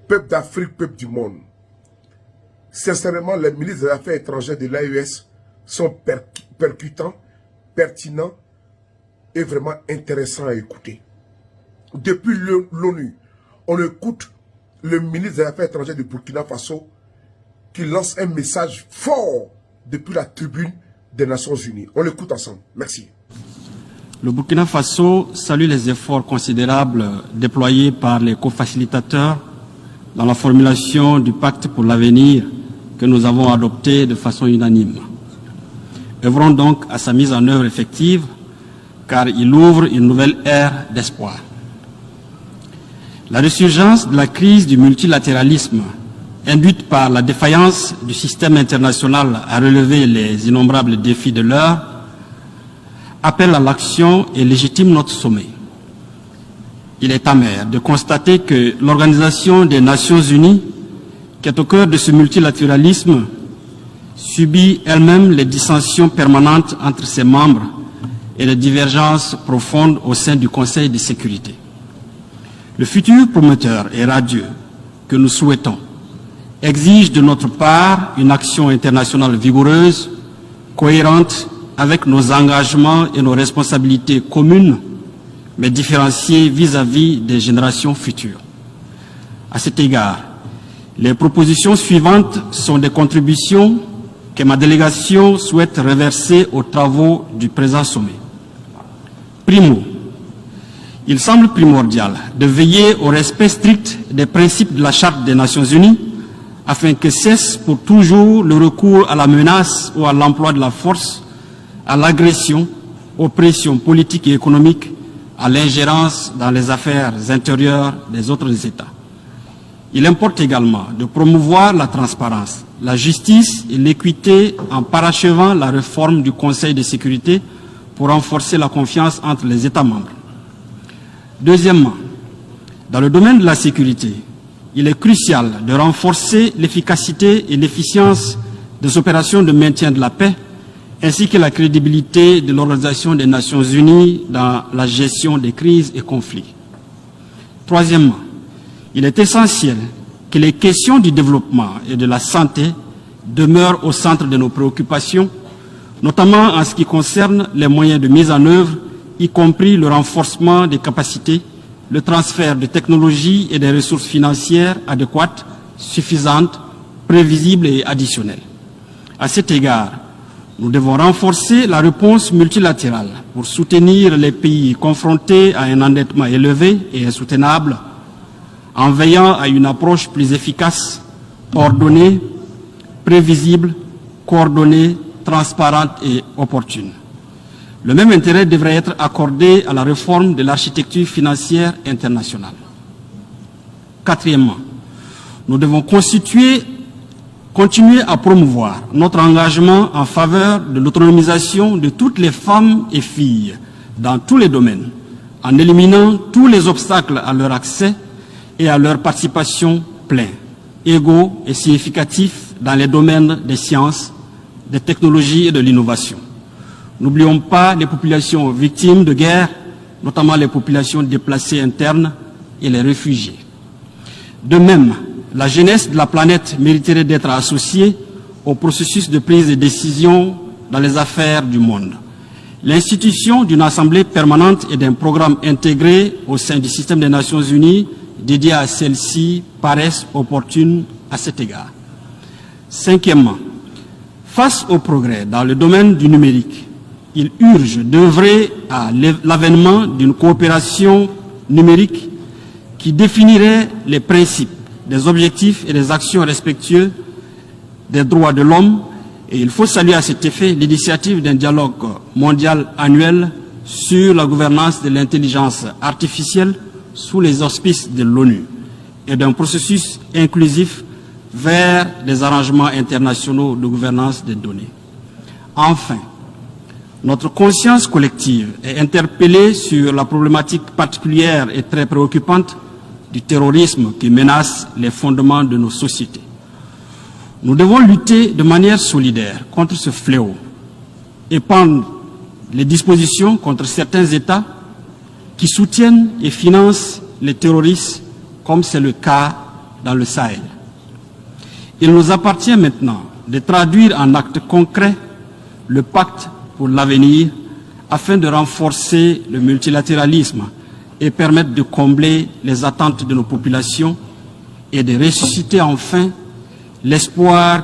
peuple d'Afrique, peuple du monde. Sincèrement, les ministres des Affaires étrangères de l'AES sont percutants, pertinents et vraiment intéressants à écouter. Depuis l'ONU, on écoute le ministre des Affaires étrangères du Burkina Faso qui lance un message fort depuis la tribune des Nations Unies. On l'écoute ensemble. Merci. Le Burkina Faso salue les efforts considérables déployés par les co-facilitateurs dans la formulation du pacte pour l'avenir que nous avons adopté de façon unanime. Œuvrons donc à sa mise en œuvre effective, car il ouvre une nouvelle ère d'espoir. La résurgence de la crise du multilatéralisme, induite par la défaillance du système international à relever les innombrables défis de l'heure, appelle à l'action et légitime notre sommet. Il est amer de constater que l'Organisation des Nations Unies, qui est au cœur de ce multilatéralisme, subit elle-même les dissensions permanentes entre ses membres et les divergences profondes au sein du Conseil de sécurité. Le futur prometteur et radieux que nous souhaitons exige de notre part une action internationale vigoureuse, cohérente avec nos engagements et nos responsabilités communes, mais différenciées vis-à-vis des générations futures. À cet égard, les propositions suivantes sont des contributions que ma délégation souhaite reverser aux travaux du présent sommet. Primo, il semble primordial de veiller au respect strict des principes de la Charte des Nations Unies afin que cesse pour toujours le recours à la menace ou à l'emploi de la force, à l'agression, aux pressions politiques et économiques, à l'ingérence dans les affaires intérieures des autres États. Il importe également de promouvoir la transparence, la justice et l'équité en parachevant la réforme du Conseil de sécurité pour renforcer la confiance entre les États membres. Deuxièmement, dans le domaine de la sécurité, il est crucial de renforcer l'efficacité et l'efficience des opérations de maintien de la paix, ainsi que la crédibilité de l'Organisation des Nations Unies dans la gestion des crises et conflits. Troisièmement, il est essentiel que les questions du développement et de la santé demeurent au centre de nos préoccupations, notamment en ce qui concerne les moyens de mise en œuvre, y compris le renforcement des capacités, le transfert de technologies et des ressources financières adéquates, suffisantes, prévisibles et additionnelles. À cet égard, nous devons renforcer la réponse multilatérale pour soutenir les pays confrontés à un endettement élevé et insoutenable, en veillant à une approche plus efficace, ordonnée, prévisible, coordonnée, transparente et opportune. Le même intérêt devrait être accordé à la réforme de l'architecture financière internationale. Quatrièmement, nous devons continuer à promouvoir notre engagement en faveur de l'autonomisation de toutes les femmes et filles dans tous les domaines, en éliminant tous les obstacles à leur accès et à leur participation pleine, égaux et significatifs dans les domaines des sciences, des technologies et de l'innovation. N'oublions pas les populations victimes de guerre, notamment les populations déplacées internes et les réfugiés. De même, la jeunesse de la planète mériterait d'être associée au processus de prise de décision dans les affaires du monde. L'institution d'une assemblée permanente et d'un programme intégré au sein du système des Nations Unies dédié à celle-ci paraissent opportunes à cet égard. Cinquièmement, face au progrès dans le domaine du numérique, il urge d'œuvrer à l'avènement d'une coopération numérique qui définirait les principes, des objectifs et des actions respectueux des droits de l'homme, et il faut saluer à cet effet l'initiative d'un dialogue mondial annuel sur la gouvernance de l'intelligence artificielle sous les auspices de l'ONU et d'un processus inclusif vers des arrangements internationaux de gouvernance des données. Enfin, notre conscience collective est interpellée sur la problématique particulière et très préoccupante du terrorisme qui menace les fondements de nos sociétés. Nous devons lutter de manière solidaire contre ce fléau et prendre les dispositions contre certains États qui soutiennent et financent les terroristes, comme c'est le cas dans le Sahel. Il nous appartient maintenant de traduire en actes concrets le pacte pour l'avenir afin de renforcer le multilatéralisme et permettre de combler les attentes de nos populations et de ressusciter enfin l'espoir